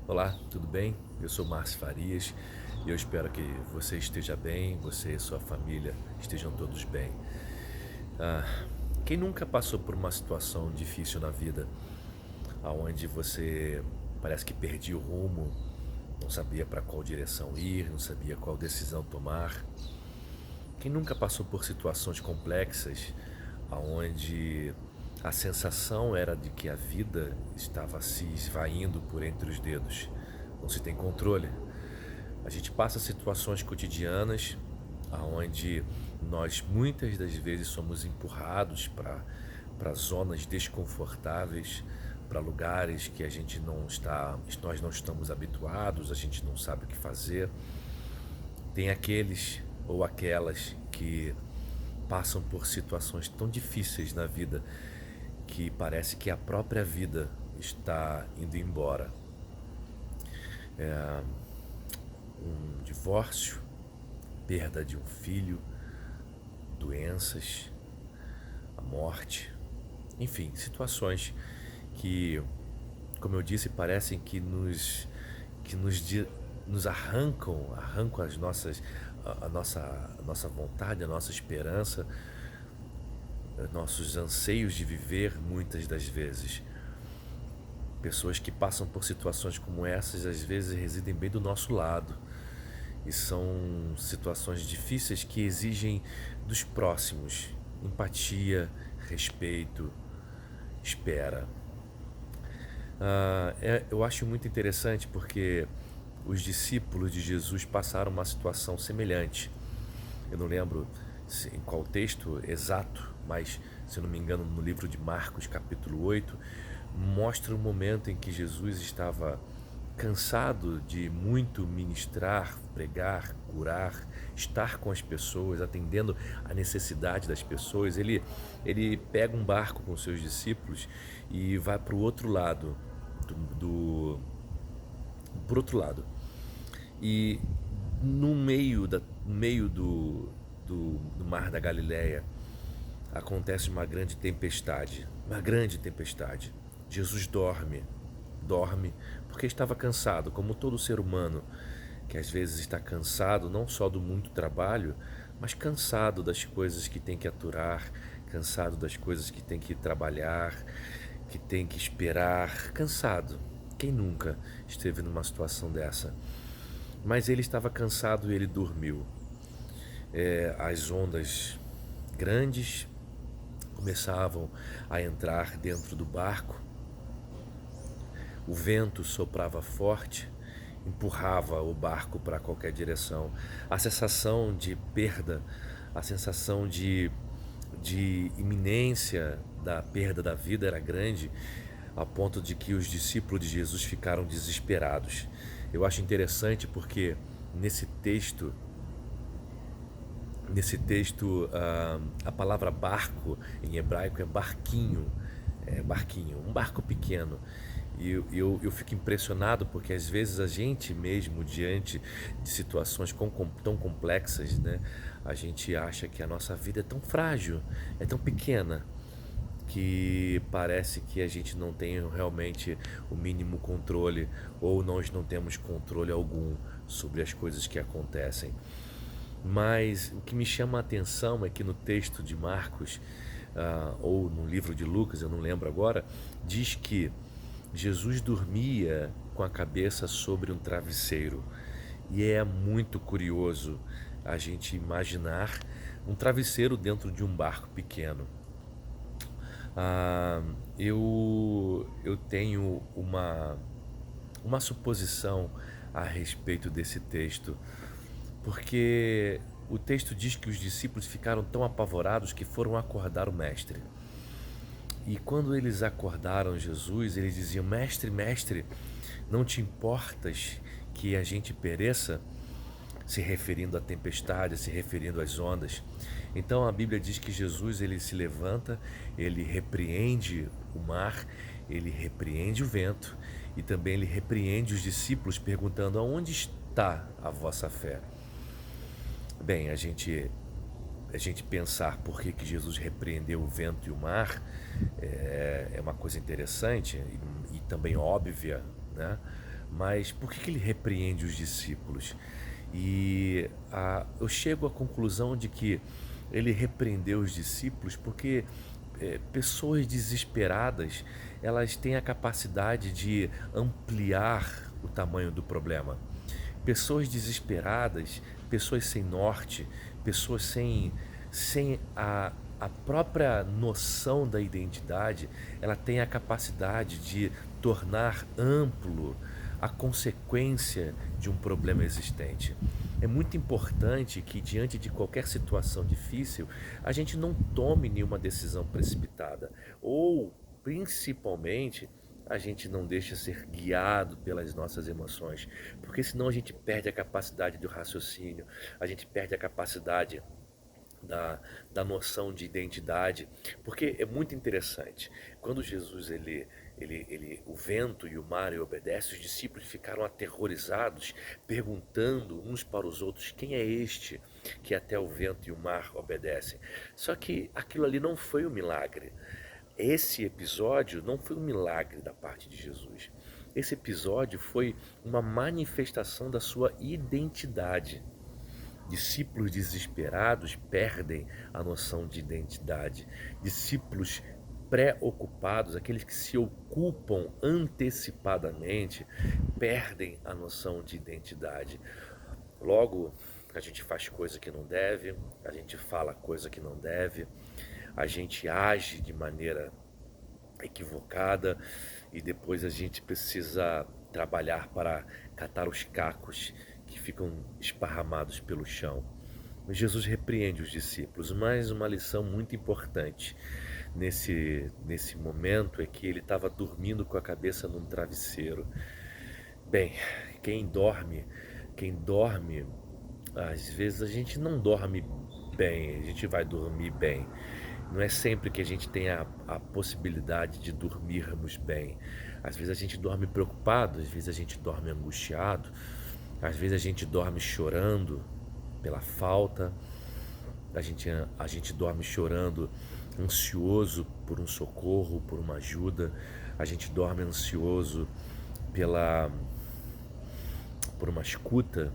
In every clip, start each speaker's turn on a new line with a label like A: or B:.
A: Olá, tudo bem? Eu sou Márcio Farias e eu espero que você esteja bem, você e sua família estejam todos bem. Ah, quem nunca passou por uma situação difícil na vida, onde você parece que perdia o rumo, não sabia para qual direção ir, não sabia qual decisão tomar? Quem nunca passou por situações complexas, onde a sensação era de que a vida estava se esvaindo por entre os dedos, não se tem controle? A gente passa situações cotidianas aonde nós muitas das vezes somos empurrados para zonas desconfortáveis, para lugares que a gente não está, nós não estamos habituados, a gente não sabe o que fazer. Tem aqueles ou aquelas que passam por situações tão difíceis na vida que parece que a própria vida está indo embora. Um divórcio, perda de um filho, doenças, a morte, enfim, situações que, como eu disse, parecem que nos arrancam a nossa vontade, a nossa esperança, os nossos anseios de viver muitas das vezes. Pessoas que passam por situações como essas às vezes residem bem do nosso lado. E são situações difíceis que exigem dos próximos empatia, respeito, espera. Eu acho muito interessante porque os discípulos de Jesus passaram uma situação semelhante. Eu não lembro em qual texto exato, mas se eu não me engano, no livro de Marcos, capítulo 8, mostra o momento em que Jesus estava cansado de muito ministrar, pregar, curar, estar com as pessoas, atendendo a necessidade das pessoas. Ele pega um barco com seus discípulos e vai para o outro lado do por outro lado. E no meio do mar da Galileia acontece uma grande tempestade. Jesus dorme porque estava cansado, como todo ser humano que às vezes está cansado não só do muito trabalho, mas cansado das coisas que tem que aturar, cansado das coisas que tem que trabalhar, que tem que esperar, cansado. Quem nunca esteve numa situação dessa? Mas ele estava cansado e ele dormiu. As ondas grandes começavam a entrar dentro do barco, o vento soprava forte, empurrava o barco para qualquer direção. A sensação de perda, a sensação de iminência da perda da vida era grande, a ponto de que os discípulos de Jesus ficaram desesperados. Eu acho interessante porque nesse texto a palavra barco em hebraico é barquinho, um barco pequeno. E eu fico impressionado porque às vezes a gente mesmo, diante de situações tão complexas, né, a gente acha que a nossa vida é tão frágil, é tão pequena, que parece que a gente não tem realmente o mínimo controle ou nós não temos controle algum sobre as coisas que acontecem. Mas o que me chama a atenção é que no texto de Marcos, ou no livro de Lucas, eu não lembro agora, diz que Jesus dormia com a cabeça sobre um travesseiro. E é muito curioso a gente imaginar um travesseiro dentro de um barco pequeno. Eu tenho uma suposição a respeito desse texto, porque o texto diz que os discípulos ficaram tão apavorados que foram acordar o mestre. E quando eles acordaram Jesus, eles diziam: Mestre, mestre, não te importas que a gente pereça? Se referindo à tempestade, se referindo às ondas. Então a Bíblia diz que Jesus ele se levanta, ele repreende o mar, ele repreende o vento e também ele repreende os discípulos perguntando: aonde está a vossa fé? Bem, a gente pensar por que Jesus repreendeu o vento e o mar é uma coisa interessante e também óbvia, né? Mas por que ele repreende os discípulos? Eu chego à conclusão de que ele repreendeu os discípulos porque pessoas desesperadas, elas têm a capacidade de ampliar o tamanho do problema. Pessoas desesperadas, pessoas sem norte, pessoas sem a própria noção da identidade, ela tem a capacidade de tornar amplo a consequência de um problema existente. É muito importante que, diante de qualquer situação difícil, a gente não tome nenhuma decisão precipitada, ou, principalmente, a gente não deixa ser guiado pelas nossas emoções, porque senão a gente perde a capacidade do raciocínio, a gente perde a capacidade da noção de identidade, porque é muito interessante. Quando Jesus o vento e o mar lhe obedecem, os discípulos ficaram aterrorizados, perguntando uns para os outros: quem é este que até o vento e o mar obedecem? Só que aquilo ali não foi um milagre. Esse episódio não foi um milagre da parte de Jesus. Esse episódio foi uma manifestação da sua identidade. Discípulos desesperados perdem a noção de identidade. Discípulos preocupados, aqueles que se ocupam antecipadamente, perdem a noção de identidade. Logo, a gente faz coisa que não deve, a gente fala coisa que não deve, a gente age de maneira equivocada e depois a gente precisa trabalhar para catar os cacos que ficam esparramados pelo chão. Mas Jesus repreende os discípulos. Mais uma lição muito importante nesse momento é que ele estava dormindo com a cabeça num travesseiro. Bem, quem dorme, às vezes a gente não dorme bem, a gente vai dormir bem. Não é sempre que a gente tem a possibilidade de dormirmos bem. Às vezes a gente dorme preocupado, às vezes a gente dorme angustiado, às vezes a gente dorme chorando pela falta, a gente dorme chorando, ansioso por um socorro, por uma ajuda, a gente dorme ansioso por uma escuta,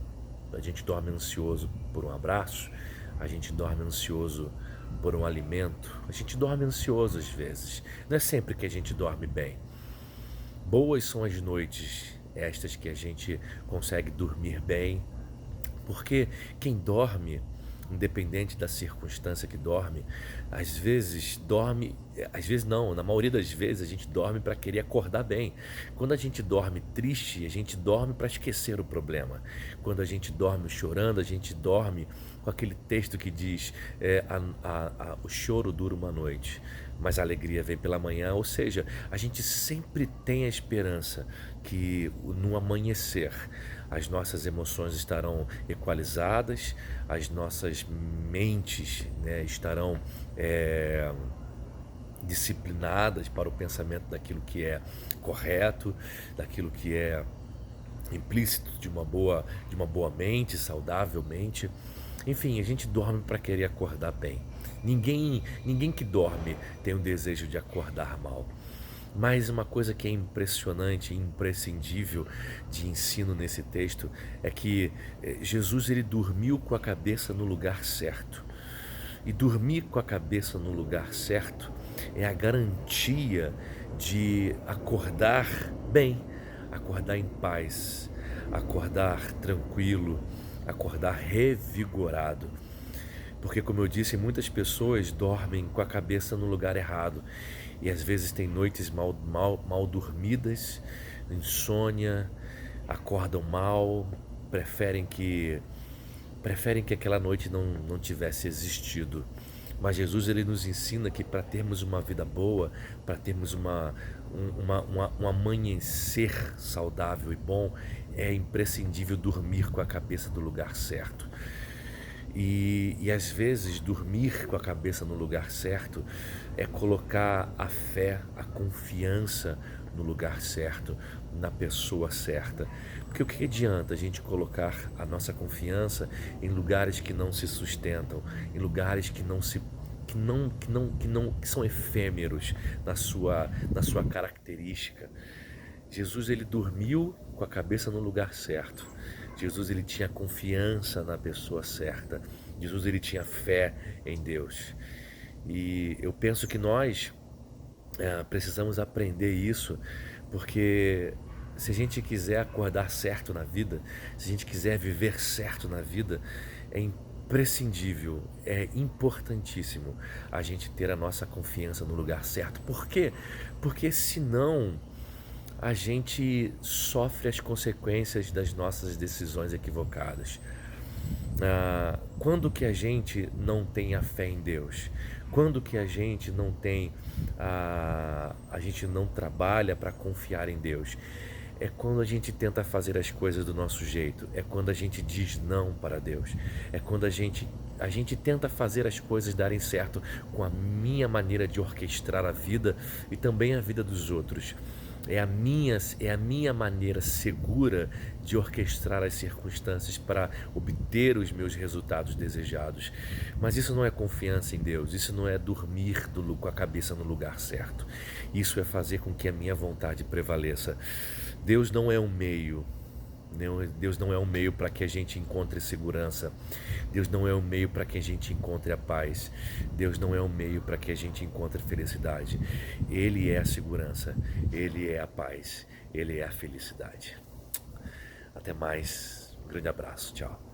A: a gente dorme ansioso por um abraço, a gente dorme ansioso por um alimento, a gente dorme ansioso às vezes. Não é sempre que a gente dorme bem. Boas são as noites estas que a gente consegue dormir bem, porque quem dorme, independente da circunstância que dorme, às vezes não, na maioria das vezes a gente dorme para querer acordar bem. Quando a gente dorme triste, a gente dorme para esquecer o problema. Quando a gente dorme chorando, a gente dorme com aquele texto que diz o choro dura uma noite, mas a alegria vem pela manhã. Ou seja, a gente sempre tem a esperança que no amanhecer as nossas emoções estarão equalizadas, as nossas mentes, né, estarão disciplinadas para o pensamento daquilo que é correto, daquilo que é implícito de uma boa mente, saudavelmente. Enfim, a gente dorme para querer acordar bem. Ninguém que dorme tem o desejo de acordar mal. Mas uma coisa que é impressionante e imprescindível de ensino nesse texto é que Jesus ele dormiu com a cabeça no lugar certo. E dormir com a cabeça no lugar certo é a garantia de acordar bem, acordar em paz, acordar tranquilo, acordar revigorado. Porque, como eu disse, muitas pessoas dormem com a cabeça no lugar errado e às vezes têm noites mal dormidas, insônia, acordam mal, preferem que aquela noite não tivesse existido. Mas Jesus ele nos ensina que para termos uma vida boa, para termos um amanhecer saudável e bom, é imprescindível dormir com a cabeça do lugar certo. E às vezes dormir com a cabeça no lugar certo é colocar a fé, a confiança no lugar certo, na pessoa certa. Porque o que adianta a gente colocar a nossa confiança em lugares que não se sustentam, em lugares que são efêmeros na sua característica. Jesus ele dormiu com a cabeça no lugar certo. Jesus, ele tinha confiança na pessoa certa. Jesus, ele tinha fé em Deus. E eu penso que nós precisamos aprender isso, porque se a gente quiser acordar certo na vida, se a gente quiser viver certo na vida, é imprescindível, é importantíssimo a gente ter a nossa confiança no lugar certo. Por quê? Porque senão a gente sofre as consequências das nossas decisões equivocadas. Quando que a gente não tem a fé em Deus? Quando que a gente não tem, a gente não trabalha para confiar em Deus? É quando a gente tenta fazer as coisas do nosso jeito, é quando a gente diz não para Deus, é quando a gente tenta fazer as coisas darem certo com a minha maneira de orquestrar a vida e também a vida dos outros. É a minha maneira segura de orquestrar as circunstâncias para obter os meus resultados desejados. Mas isso não é confiança em Deus, isso não é dormir com a cabeça no lugar certo. Isso é fazer com que a minha vontade prevaleça. Deus não é um meio. Deus não é um meio para que a gente encontre segurança. Deus não é um meio para que a gente encontre a paz. Deus não é um meio para que a gente encontre felicidade. Ele é a segurança, Ele é a paz, Ele é a felicidade. Até mais, um grande abraço, tchau.